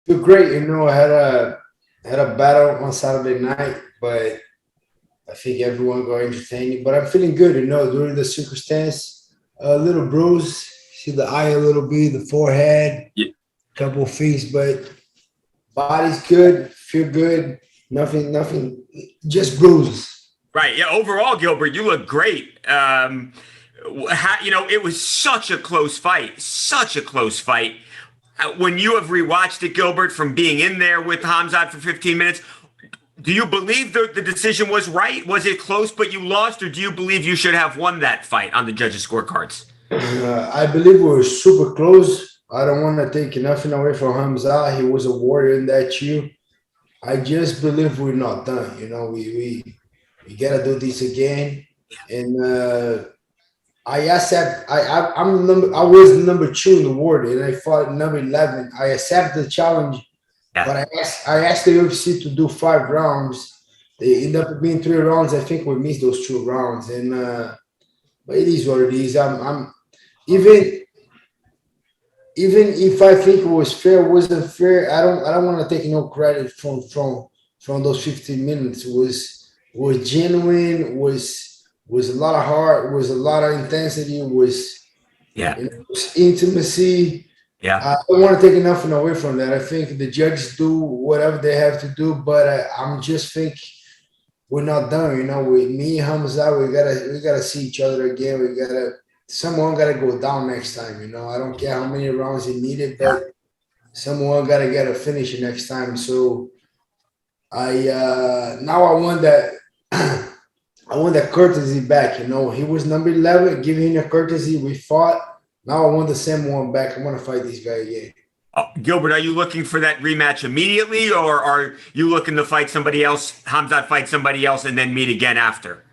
Feel great. I had a battle on Saturday night, but I think everyone got entertained. But I'm feeling good. During the circumstance, a little bruise, see the eye a little bit, the forehead, couple of feet, but body's good. Feel good. Nothing. Just bruises. Right. Yeah. Overall, Gilbert, you look great. It was such a close fight, such a close fight. When you have rewatched it, Gilbert, from being in there with Khamzat for 15 minutes, do you believe the decision was right? Was it close, but you lost, or do you believe you should have won that fight on the judges' scorecards? I believe we were super close. I don't want to take nothing away from Hamza. He was a warrior in that too. I just believe we're not done. We gotta do this again. And I accept. I was number two in the world, and I fought number 11. I accept the challenge, Yeah. but I asked the UFC to do 5 rounds. They end up being 3 rounds. I think we missed those 2 rounds, and but it is what it is. I'm even even if I think it was fair, wasn't fair. I don't want to take no credit from those 15 minutes. Was genuine. Was a lot of heart. Was a lot of intensity. Yeah. Was intimacy. Yeah. I don't want to take nothing away from that. I think the judges do whatever they have to do, but I'm just think we're not done. With me, Hamza, we gotta see each other again. Someone gotta go down next time. I don't care how many rounds he needed, Yeah. but someone gotta get a finish next time. So now I want that. I want that courtesy back. He was number 11, giving him a courtesy. We fought. Now I want the same one back. I want to fight this guy again. Gilbert, are you looking for that rematch immediately, or are you looking to fight somebody else, Hamzat fight somebody else, and then meet again after?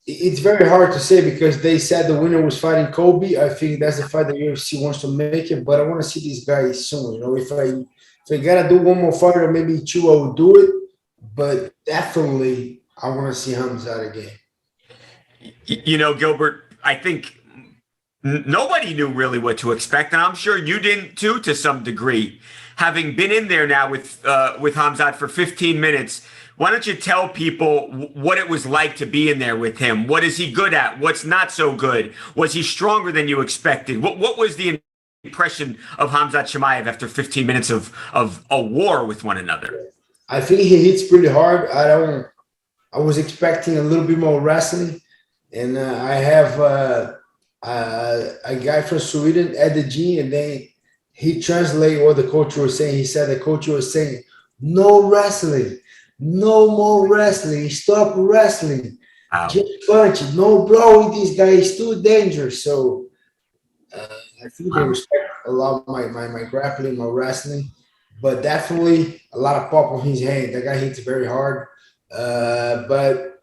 It's very hard to say because they said the winner was fighting Kobe. I think that's the fight the UFC wants to make it, but I want to see this guy soon. If I gotta do one more fight or maybe two, I will do it. But definitely, I want to see Hamzat again. Gilbert, I think nobody knew really what to expect, and I'm sure you didn't too, to some degree. Having been in there now with Khamzat for 15 minutes, why don't you tell people what it was like to be in there with him? What is he good at? What's not so good? Was he stronger than you expected? What was the impression of Khamzat Chimaev after 15 minutes of a war with one another? I think he hits pretty hard. I was expecting a little bit more wrestling, and I have a guy from Sweden at the gym, and then he translated what the coach was saying. He said the coach was saying, "No wrestling, no more wrestling. Stop wrestling. Wow. Just punch. No brawling. This guy is too dangerous." So I think they respect a lot my grappling, my wrestling, but definitely a lot of pop on his hand. That guy hits very hard. But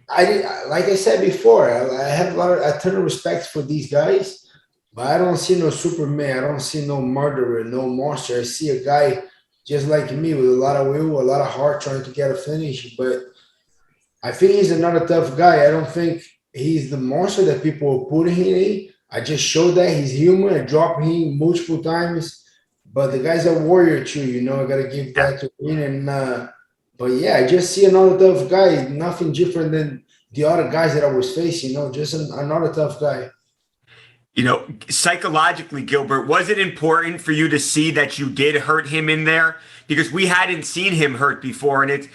like I said before, I have a ton of respect for these guys, but I don't see no Superman. I don't see no murderer, no monster. I see a guy just like me with a lot of will, a lot of heart, trying to get a finish. But I think he's another tough guy. I don't think he's the monster that people are putting him in. I just showed that he's human. I dropped him multiple times, but the guy's a warrior too. I gotta give that to him. And but yeah, I just see another tough guy. Nothing different than the other guys that I was facing. Just another tough guy. Psychologically, Gilbert, was it important for you to see that you did hurt him in there? Because we hadn't seen him hurt before, and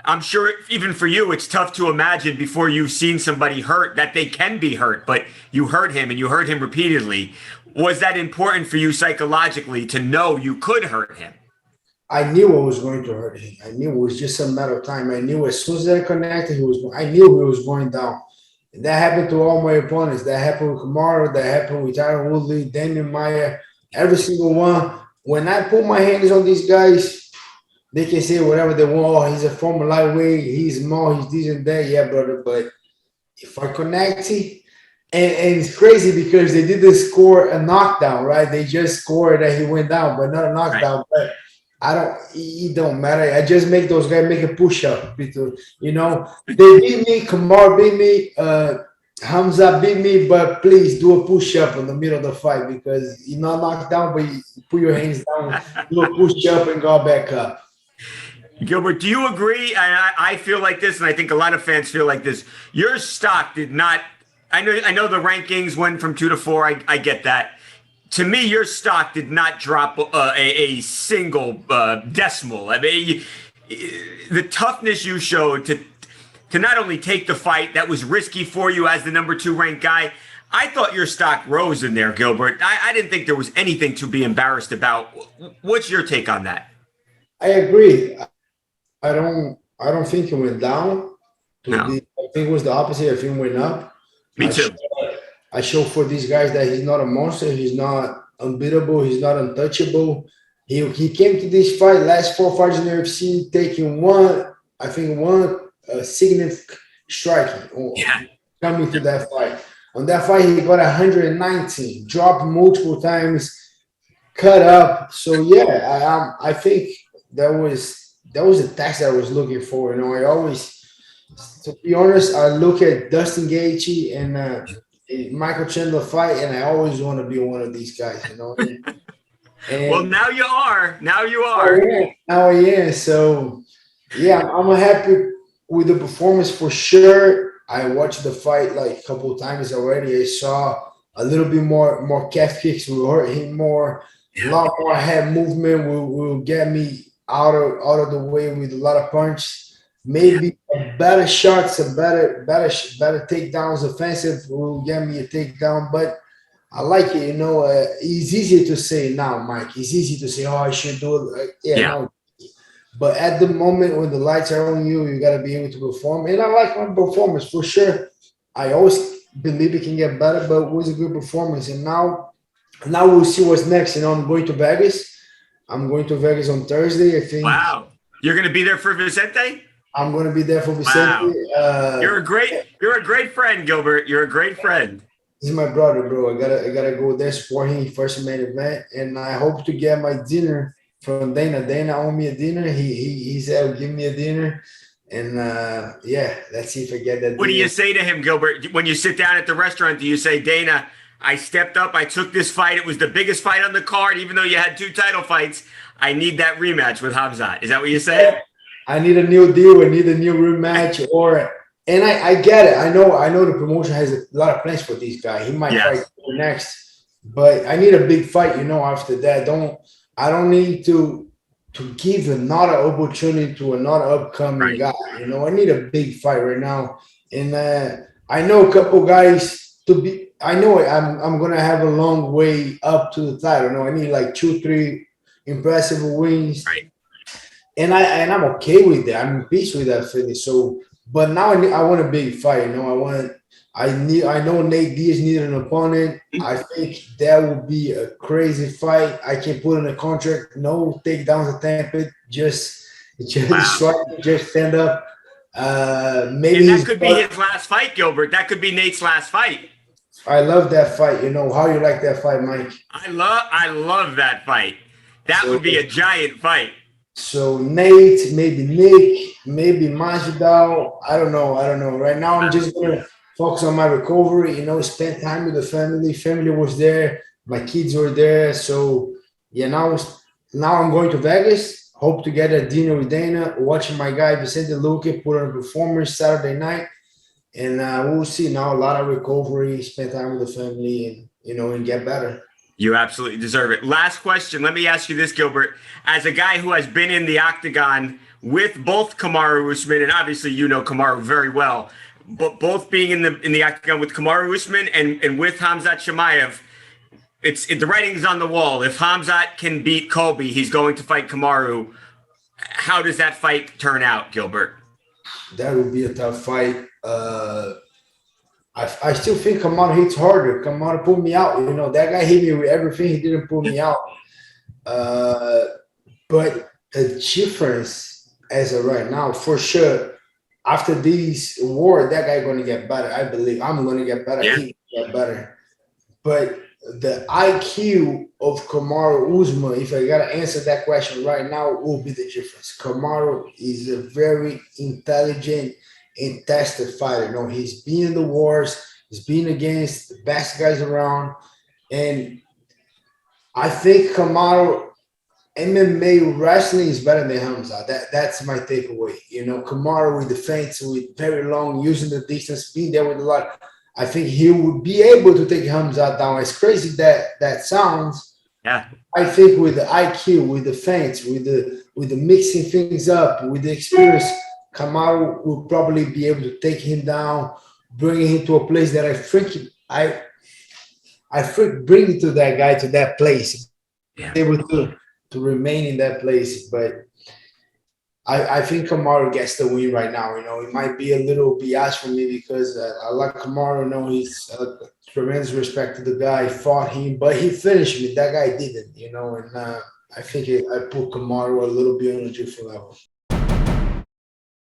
I'm sure even for you, it's tough to imagine before you've seen somebody hurt that they can be hurt, but you hurt him and you hurt him repeatedly. Was that important for you psychologically to know you could hurt him? I knew I was going to hurt him. I knew it was just a matter of time. I knew as soon as I connected, I knew he was going down. And that happened to all my opponents. That happened with Kamaru. That happened with Tyron Woodley, Daniel Maia, every single one. When I put my hands on these guys, they can say whatever they want. Oh, he's a former lightweight. He's small. He's this and that. Yeah, brother. But if I connect, and it's crazy because they didn't score a knockdown, right? They just scored that he went down, but not a knockdown. Right. But it don't matter. I just make those guys make a push-up. They beat me. Kamar beat me. Hamza beat me, but please do a push-up in the middle of the fight because you're not knocked down, but you put your hands down, do a push-up and go back up. Gilbert, do you agree? I feel like this, and I think a lot of fans feel like this. Your stock did not. I know the rankings went from 2 to 4. I get that. To me, your stock did not drop a single decimal. I mean, the toughness you showed to not only take the fight that was risky for you as the number 2 ranked guy. I thought your stock rose in there, Gilbert. I didn't think there was anything to be embarrassed about. What's your take on that? I agree. I don't think it went down. No, I think it was the opposite. I think it went up. me I too. show, I show for these guys that he's not a monster. He's not unbeatable. He's not untouchable. He came to this fight last 4 fights in the UFC, taking one significant striking Yeah. coming to that fight. On that fight, he got 119, dropped multiple times, cut up. So yeah, I think that was the tax that I was looking for. I always, to be honest, I look at Dustin Gaethje and Michael Chandler fight, and I always want to be one of these guys. Well, And now you are. Now you oh, are. yeah, now yeah, so yeah, I'm happy with the performance for sure. I watched the fight like a couple of times already. I saw a little bit more calf kicks will hurt him more. A lot more head movement will get me out of the way with a lot of punch. Yeah. Maybe a better shots, a better takedowns, offensive will get me a takedown. But I like it. It's easy to say now, Mike. It's easy to say, "Oh, I should do it." Yeah, Yeah. no. But at the moment when the lights are on you, you got to be able to perform. And I like my performance for sure. I always believe it can get better, but it was a good performance. And now we'll see what's next. I'm going to Vegas. I'm going to Vegas on Thursday. I think Wow. You're going to be there for Vicente? I'm going to be there for Vicente. Wow. You're a great friend, Gilbert. You're a great friend. He's my brother, bro. I gotta go there support him first main event, and I hope to get my dinner from Dana. Dana owe me a dinner. He said, "Give me a dinner," and yeah, let's see if I get that. What do you dinner. say to him, Gilbert? When you sit down at the restaurant, do you say, Dana, I stepped up, I took this fight. It was the biggest fight on the card, even though you had 2 title fights. I need that rematch with Khamzat. Is that what you say? I need a new deal. I need a new rematch, and I get it. I know the promotion has a lot of plans for this guy. He might Yes. fight next, but I need a big fight. After that, I don't need to give another opportunity to another upcoming Right. guy. I need a big fight right now, and I know a couple guys to be. I know I'm gonna have a long way up to the title. I need like 2, 3 impressive wins, Right. and I'm okay with that. I'm in peace with that finish. So, but now I want a big fight. I know Nate Diaz needed an opponent. I think that would be a crazy fight. I can put in a contract, no takedowns attempted, just Wow. strike, just stand up. Maybe And that could be his last fight, Gilbert. That could be Nate's last fight. I love that fight. How you like that fight, Mike? I love that fight. That So, would be a giant fight. so Nate, maybe Nick, maybe Masvidal. I don't know. I don't know. Right now, I'm just gonna focus on my recovery. Spend time with the family. Family was there. My kids were there. So yeah, now I'm going to Vegas. Hope to get a dinner with Dana. Watching my guy Vicente Luque put on a performance Saturday night, and we'll see now. A lot of recovery. Spend time with the family, and get better. You absolutely deserve it. Last question. Let me ask you this, Gilbert. As a guy who has been in the octagon with both Kamaru Usman, and obviously you know Kamaru very well, but both being in the octagon with Kamaru Usman and with Khamzat Chimaev, the writing's on the wall. If Khamzat can beat Colby, he's going to fight Kamaru. How does that fight turn out, Gilbert? That would be a tough fight. I still think Kamaru hits harder. Kamaru pulled me out. That guy hit me with everything. He didn't pull me out. Uh, but the difference as of right now, for sure, after these war, that guy going to get better. I believe I'm going to get better. Yeah. He will get better. But the IQ of Kamaru Usman, if I got to answer that question right now, will be the difference. Kamaru is a very intelligent and tested fighter. He's been in the wars. He's been against the best guys around, and I think Kamaru MMA wrestling is better than Khamzat. That's my takeaway. You know, Kamaru with the feints, with very long, using the distance, being there with a lot. I think he would be able to take Khamzat down. As crazy that sounds, Yeah. I think with the IQ, with the feints, with the mixing things up, with the experience, Kamaru will probably be able to take him down, bringing him to a place that I think bring to that guy to that place, Yeah. able to remain in that place. But I think Kamaru gets the win right now. You know, it might be a little biased for me because I like Kamaru. You know, he's tremendous respect to the guy. Fought him, but he finished me. That guy didn't. You know, and I think I put Kamaru a little bit on a different level.